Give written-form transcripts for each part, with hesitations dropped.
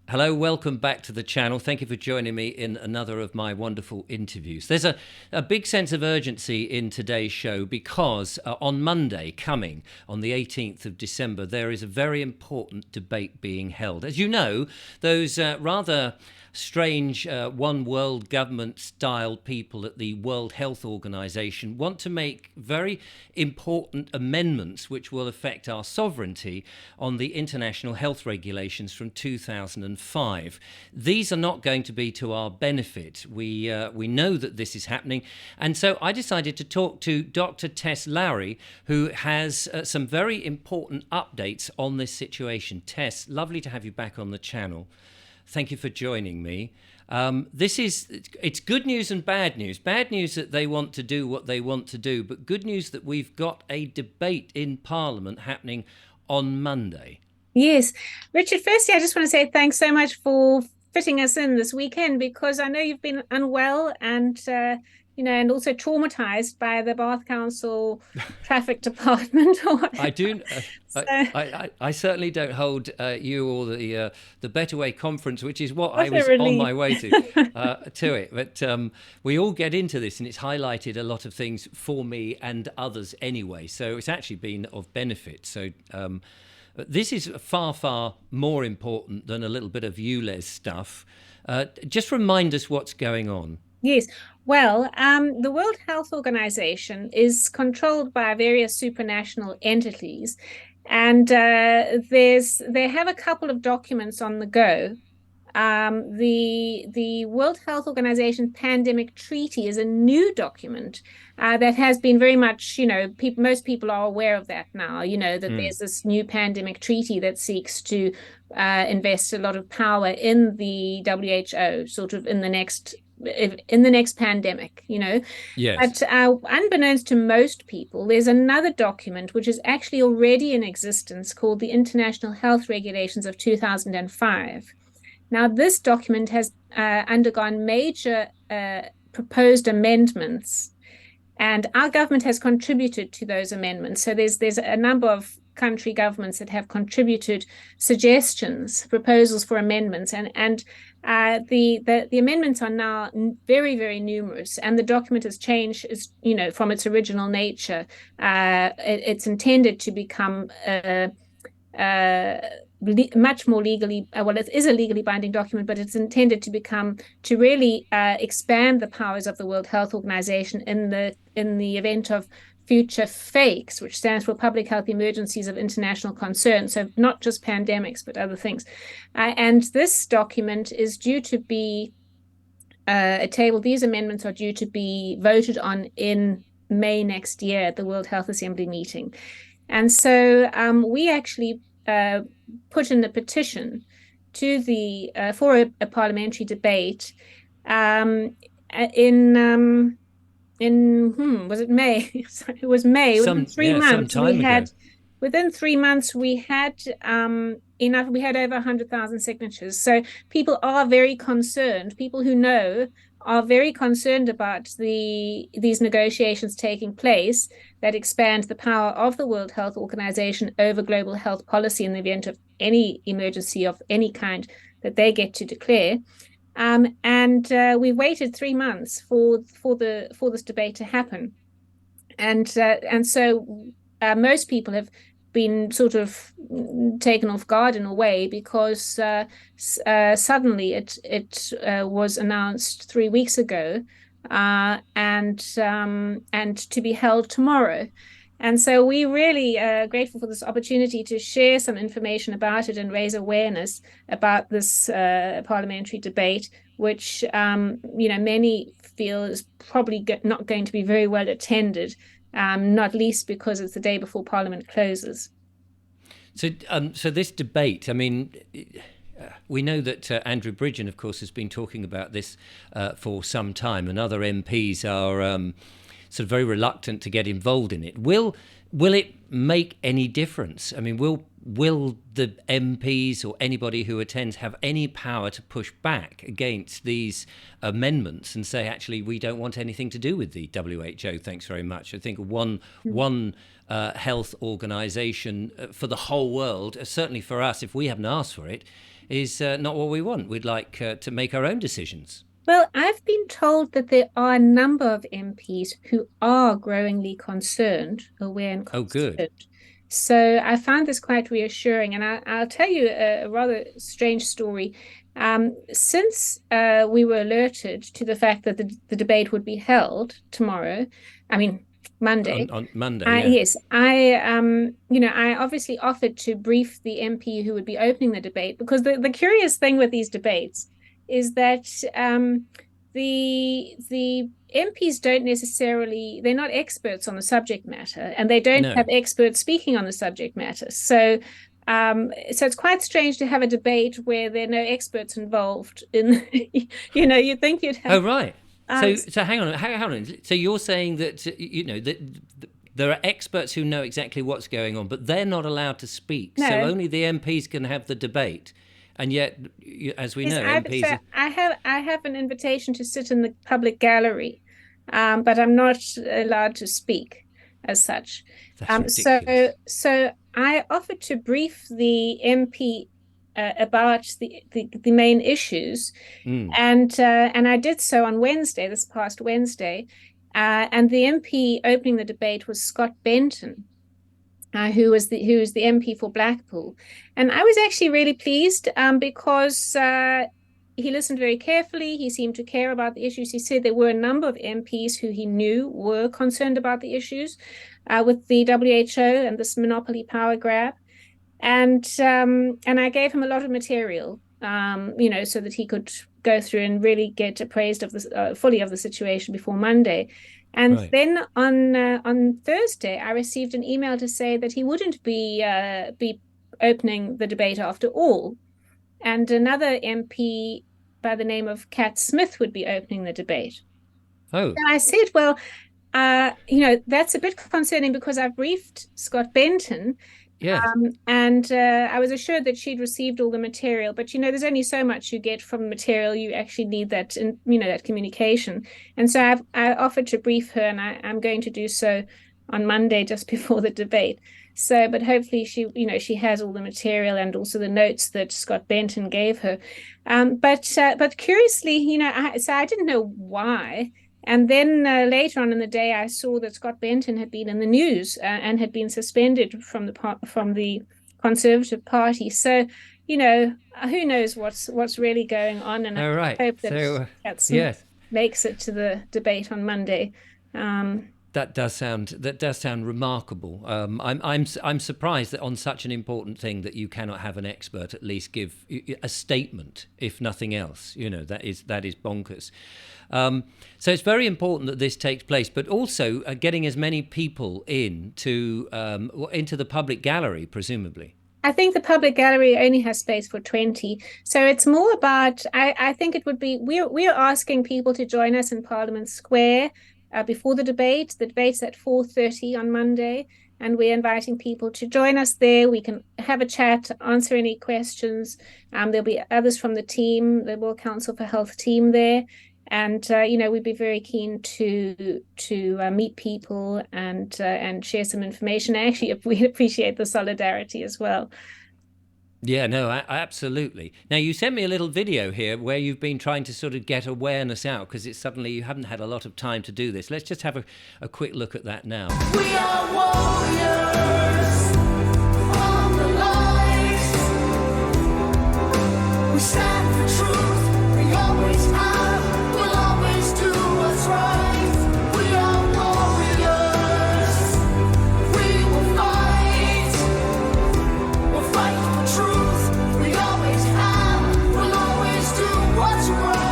Hello, welcome back to the channel. Thank you for joining me in another of my wonderful interviews. There's a big sense of urgency in today's show because on Monday, coming on the 18th of December, there is a very important debate being held. As you know, those rather strange one world government style people at the World Health Organization want to make very important amendments which will affect our sovereignty on the international health regulations from 2005. These are not going to be to our benefit. We know that this is happening, and so I decided to talk to Dr. Tess Lawrie, who has some very important updates on this situation. Tess, lovely to have you back on the channel. Thank you for joining me. It's good news and bad news. Bad news that they want to do what they want to do, but good news that we've got a debate in Parliament happening on Monday. Yes. Richard, firstly, I just want to say thanks so much for fitting us in this weekend because I know you've been unwell and also traumatized by the Bath Council traffic department. I do. So, I certainly don't hold you or the Better Way conference, which is what I what a was on relief. my way to it. But we all get into this, and it's highlighted a lot of things for me and others anyway. So it's actually been of benefit. So this is far, far more important than a little bit of ULEZ stuff. Just remind us what's going on. Yes. Well, the World Health Organization is controlled by various supranational entities, and they have a couple of documents on the go. The World Health Organization Pandemic Treaty is a new document that has been very much, most people are aware of that now. You know that Mm. there's this new pandemic treaty that seeks to invest a lot of power in the WHO, sort of in the next pandemic, Yes. But unbeknownst to most people, there's another document which is actually already in existence called the International Health Regulations of 2005. Now, this document has undergone major proposed amendments, and our government has contributed to those amendments. So there's a number of country governments that have contributed suggestions, proposals for amendments, and the amendments are now very, very numerous, and the document has changed, from its original nature. It's intended to become uh, much more legally, well, it is a legally binding document, but it's intended to really expand the powers of the World Health Organization in the event of future fakes, which stands for public health emergencies of international concern. So not just pandemics, but other things. And this document is due to be a table. These amendments are due to be voted on in May next year at the World Health Assembly meeting. And so we actually put in a petition for a parliamentary debate um, in was it May? Sorry, it was May. Within three Some months, we time ago. had within 3 months we had enough. We had over 100,000 signatures. So people are very concerned. People who know are very concerned about these negotiations taking place that expand the power of the World Health Organization over global health policy in the event of any emergency of any kind that they get to declare. And we waited 3 months for this debate to happen, and so most people have been sort of taken off guard in a way because suddenly it was announced 3 weeks ago, and to be held tomorrow. And so we really grateful for this opportunity to share some information about it and raise awareness about this parliamentary debate, which many feel is probably not going to be very well attended, not least because it's the day before Parliament closes. So this debate, I mean, we know that Andrew Bridgen, of course, has been talking about this for some time, and other MPs are sort of very reluctant to get involved in it. Will it make any difference? I mean, will the MPs or anybody who attends have any power to push back against these amendments and say, actually, we don't want anything to do with the WHO? Thanks very much. I think one health organisation for the whole world, certainly for us, if we haven't asked for it, is not what we want. We'd like to make our own decisions. Well, I've been told that there are a number of MPs who are growingly concerned, aware and Oh, good. concerned. So I found this quite reassuring. And I'll tell you a rather strange story. Since we were alerted to the fact that the debate would be held tomorrow, I mean, Monday. On Monday, yeah. Yes, I obviously offered to brief the MP who would be opening the debate, because the curious thing with these debates is that the MPs don't necessarily, they're not experts on the subject matter, and they don't No. have experts speaking on the subject matter. So it's quite strange to have a debate where there are no experts involved in, you'd think you'd have. Oh, right. Um, So hang on. So you're saying that that there are experts who know exactly what's going on, but they're not allowed to speak. No. So only the MPs can have the debate, and yet, as we Yes, know, MPs. so I have an invitation to sit in the public gallery, but I'm not allowed to speak as such. That's ridiculous. So I offered to brief the MP about the main issues, and I did so on Wednesday, this past Wednesday, and the MP opening the debate was Scott Benton, who was the MP for Blackpool. And I was actually really pleased, because he listened very carefully. He seemed to care about the issues. He said there were a number of MPs who he knew were concerned about the issues with the WHO and this monopoly power grab. And I gave him a lot of material, so that he could go through and really get appraised of the fully of the situation before Monday. And Right. then on Thursday, I received an email to say that he wouldn't be opening the debate after all, and another MP by the name of Cat Smith would be opening the debate. Oh, And I said, well, that's a bit concerning, because I've briefed Scott Benton, yes. and I was assured that she'd received all the material. But there's only so much you get from the material. You actually need that, that communication. And so I offered to brief her, and I'm going to do so on Monday, just before the debate. So, but hopefully she has all the material and also the notes that Scott Benton gave her. But curiously, so I didn't know why. And then later on in the day, I saw that Scott Benton had been in the news, and had been suspended from the Conservative Party. So, who knows what's really going on? And I All right. hope that So Katson yes. makes it to the debate on Monday. That does sound remarkable. I'm surprised that on such an important thing that you cannot have an expert at least give a statement, if nothing else. That is bonkers. So it's very important that this takes place, but also getting as many people into the public gallery, presumably. I think the public gallery only has space for 20. So it's more about, I think it would be, we're asking people to join us in Parliament Square before the debate. The debate's at 4:30 on Monday, and we're inviting people to join us there. We can have a chat, answer any questions. There'll be others from the team, the World Council for Health team there. And we'd be very keen to meet people and share some information. Actually, we appreciate the solidarity as well. Yeah, no, absolutely. Now, you sent me a little video here where you've been trying to sort of get awareness out, because it's suddenly you haven't had a lot of time to do this. Let's just have a quick look at that now. We are warriors on the lines. We stand for truth. We always have. We'll always do what's right. We are warriors. We will fight. We'll fight for truth. We always have. We'll always do what's right.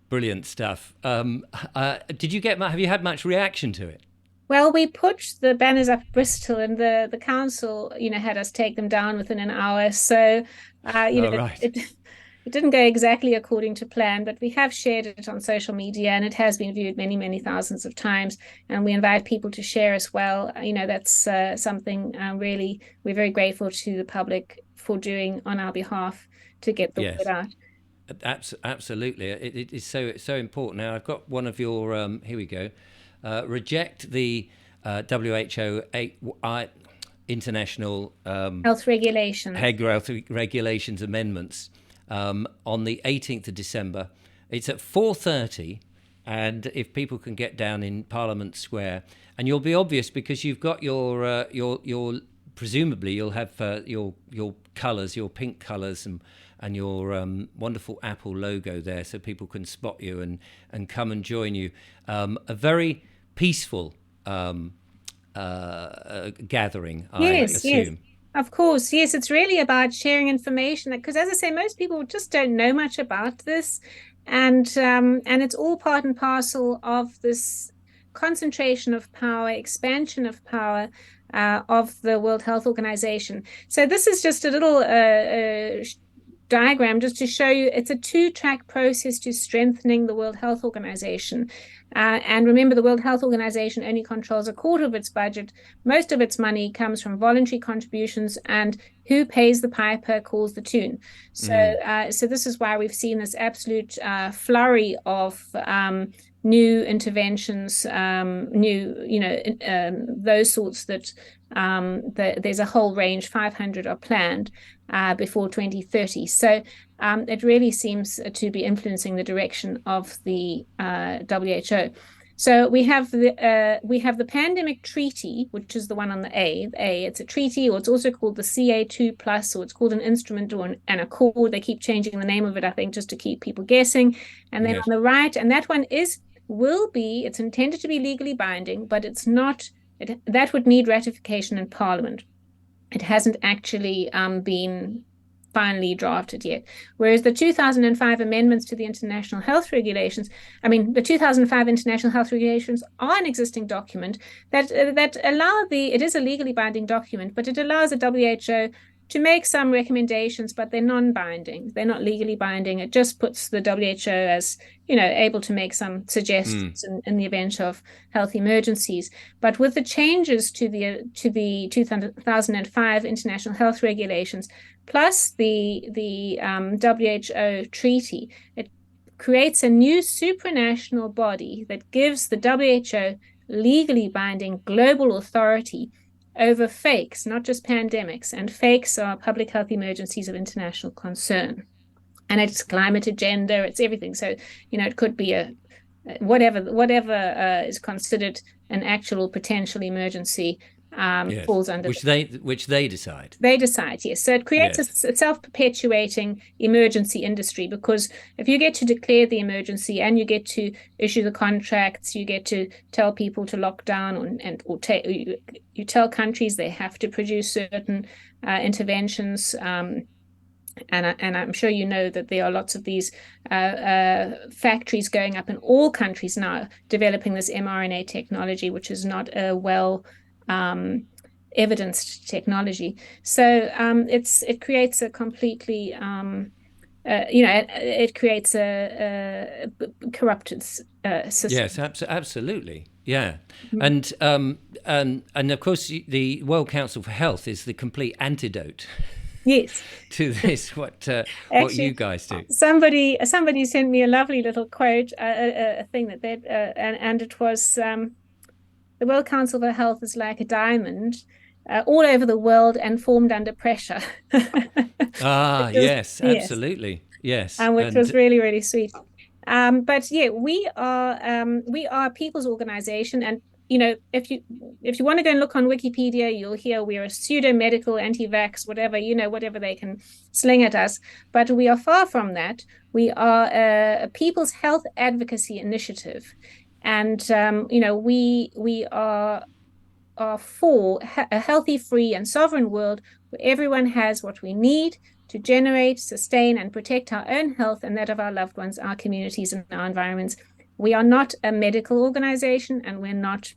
Brilliant stuff. Did you have you had much reaction to it? Well, we put the banners up at Bristol, and the council, had us take them down within an hour. So, Oh, right. it didn't go exactly according to plan, but we have shared it on social media, and it has been viewed many, many thousands of times. And we invite people to share as well. That's something really we're very grateful to the public for doing on our behalf to get the Yes. word out. Absolutely, it is so important. Now I've got one of your. Here we go. Reject the WHO international Health regulations. health regulations amendments on the 18th of December. It's at 4:30, and if people can get down in Parliament Square, and you'll be obvious because you've got your presumably you'll have your colours, your pink colours, and your wonderful Apple logo there, so people can spot you and come and join you. A very peaceful gathering, I assume. Yes. Of course, yes, it's really about sharing information because, as I say, most people just don't know much about this, and it's all part and parcel of this concentration of power, expansion of power of the World Health Organization. So this is just a little diagram just to show you it's a two-track process to strengthening the World Health Organization. And remember, the World Health Organization only controls a quarter of its budget. Most of its money comes from voluntary contributions, and who pays the piper calls the tune. So, so this is why we've seen this absolute flurry of new interventions, those sorts that there's a whole range, 500 are planned before 2030. So it really seems to be influencing the direction of the WHO. So we have the pandemic treaty, which is the one on the A. It's a treaty, or it's also called the CA2 plus, or it's called an instrument or an accord. They keep changing the name of it, I think, just to keep people guessing. And then on the right, and that one it's intended to be legally binding, but it's not. That would need ratification in Parliament. It hasn't actually been finally drafted yet. Whereas the 2005 amendments to the international health regulations, the 2005 international health regulations are an existing document that it is a legally binding document, but it allows the WHO to make some recommendations, but they're non-binding. They're not legally binding. It just puts the WHO as, able to make some suggestions in the event of health emergencies. But with the changes to the 2005 international health regulations, plus the WHO treaty, it creates a new supranational body that gives the WHO legally binding global authority over fakes, not just pandemics, and fakes are public health emergencies of international concern. And it's climate agenda, it's everything. So, it could be whatever is considered an actual potential emergency falls under which they decide. They decide, yes. So it creates a self-perpetuating emergency industry, because if you get to declare the emergency and you get to issue the contracts, you get to tell people to lock down, you tell countries they have to produce certain interventions. And I'm sure you know that there are lots of these factories going up in all countries now developing this mRNA technology, which is not a evidenced technology. So it creates a completely it creates a corrupted system. Yes, absolutely. Yeah. And of course the World Council for Health is the complete antidote. Yes. To this, what you guys do. Somebody sent me a lovely little quote, a thing that they and it was the World Council for Health is like a diamond all over the world and formed under pressure. Yes, absolutely. Yes. Which was really, really sweet. But yeah, we are a people's organization, and if you want to go and look on Wikipedia, you'll hear we're a pseudo-medical, anti-vax, whatever they can sling at us. But we are far from that. We are a people's health advocacy initiative. And, we are for a healthy, free and sovereign world where everyone has what we need to generate, sustain and protect our own health and that of our loved ones, our communities and our environments. We are not a medical organization, and we're not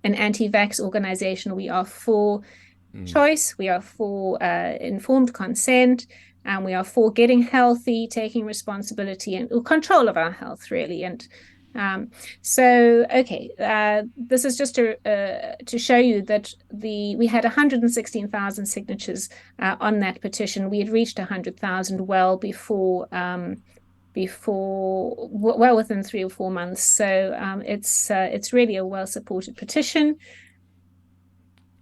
an anti-vax organization. We are for choice. We are for informed consent, and we are for getting healthy, taking responsibility and control of our health, really. And this is just to show you that we had 116,000 signatures on that petition. We had reached 100,000 well before before, well within 3 or 4 months. So it's really a well-supported petition.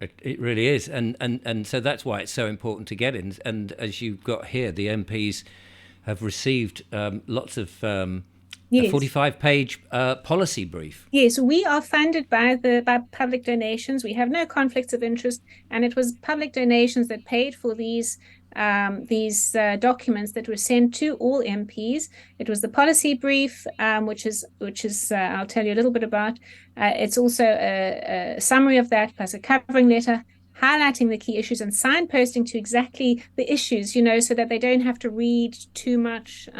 It really is, and so that's why it's so important to get in. And as you've got here, the MPs have received lots of a Yes. 45-page policy brief. Yes, we are funded by public donations. We have no conflicts of interest, and it was public donations that paid for these documents that were sent to all MPs. It was the policy brief, which is I'll tell you a little bit about. It's also a summary of that, plus a covering letter highlighting the key issues and signposting to exactly the issues, so that they don't have to read too much.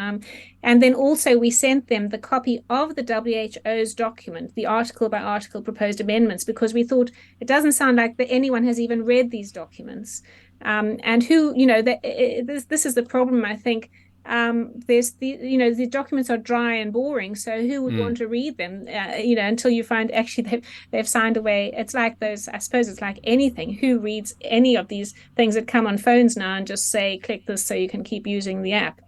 And then also we sent them the copy of the WHO's document, the article by article proposed amendments, because we thought it doesn't sound like that anyone has even read these documents. And who, this is the problem, I think. There's the documents are dry and boring, so who would want to read them, until you find actually they've signed away. It's like those, I suppose it's like anything. Who reads any of these things that come on phones now and just say click this so you can keep using the app?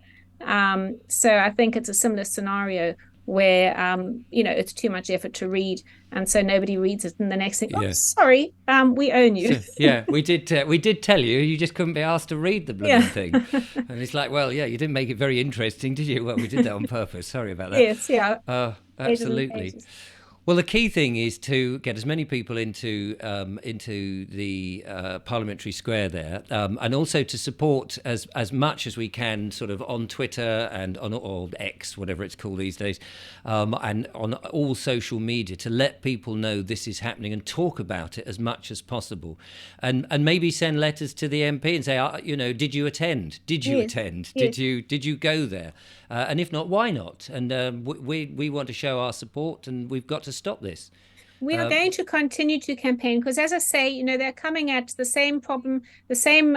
So I think it's a similar scenario where it's too much effort to read, and so nobody reads it, and the next thing, sorry, we own you. Yeah, we did tell you, you just couldn't be asked to read the blooming thing. And it's like, well, yeah, you didn't make it very interesting, did you? Well, we did that on purpose. Sorry about that. Yes, yeah. Absolutely. Well, the key thing is to get as many people into the Parliamentary Square there, and also to support as much as we can, sort of on Twitter and on or X, whatever it's called these days, and on all social media, to let people know this is happening and talk about it as much as possible, and maybe send letters to the MP and say, did you attend? Did you attend? Yes. Did you go there? And if not, why not? And we want to show our support, and we've got to stop this. We are going to continue to campaign because, as I say, they're coming at the same problem. The same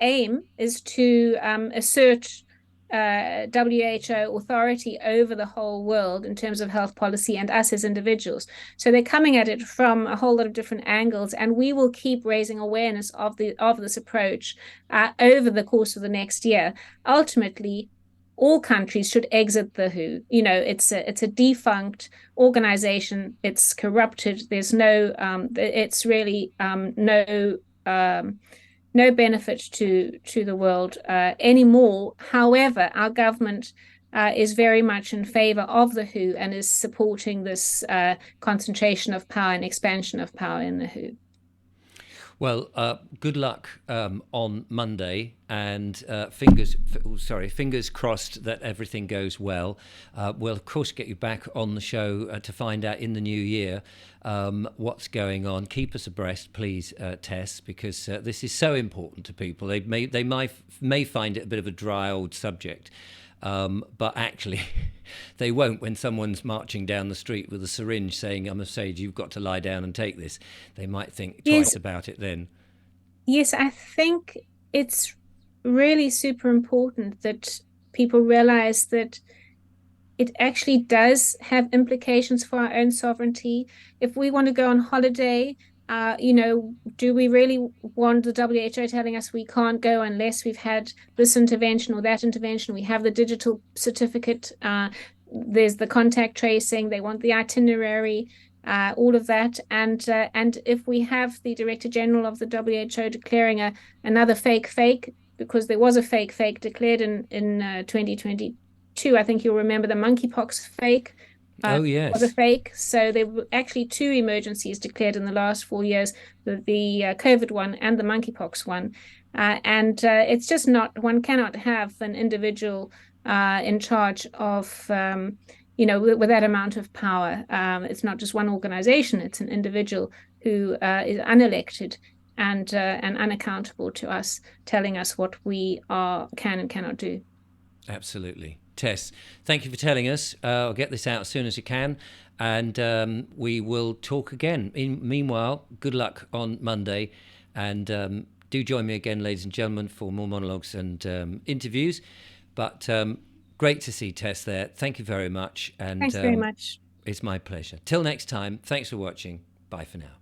aim is to assert WHO authority over the whole world in terms of health policy and us as individuals. So they're coming at it from a whole lot of different angles, and we will keep raising awareness of this approach over the course of the next year. Ultimately, all countries should exit the WHO. It's a defunct organization. It's corrupted. There's it's really no benefit to the world anymore. However, our government is very much in favor of the WHO and is supporting this concentration of power and expansion of power in the WHO. Well, good luck on Monday, and fingers crossed that everything goes well. We'll, of course, get you back on the show to find out in the new year what's going on. Keep us abreast, please, Tess, because this is so important to people. They may find it a bit of a dry old subject. But actually, they won't when someone's marching down the street with a syringe saying, I'm afraid you've got to lie down and take this. They might think twice about it then. Yes, I think it's really super important that people realize that it actually does have implications for our own sovereignty. If we want to go on holiday, do we really want the WHO telling us we can't go unless we've had this intervention or that intervention? We have the digital certificate. There's the contact tracing. They want the itinerary, all of that. And if we have the Director General of the WHO declaring another fake, because there was a fake declared in 2022, I think you'll remember the monkeypox fake. Yes. Was a fake. So there were actually 2 emergencies declared in the last 4 years, the COVID one and the monkeypox one. And it's just one cannot have an individual in charge of, with that amount of power. It's not just one organization, it's an individual who is unelected and unaccountable to us, telling us what we can and cannot do. Absolutely. Tess, thank you for telling us. I'll get this out as soon as you can, and we will talk again. Meanwhile, good luck on Monday, and do join me again, ladies and gentlemen, for more monologues and interviews. But great to see Tess there. Thank you very much. And thanks very much. It's my pleasure. Till next time, thanks for watching. Bye for now.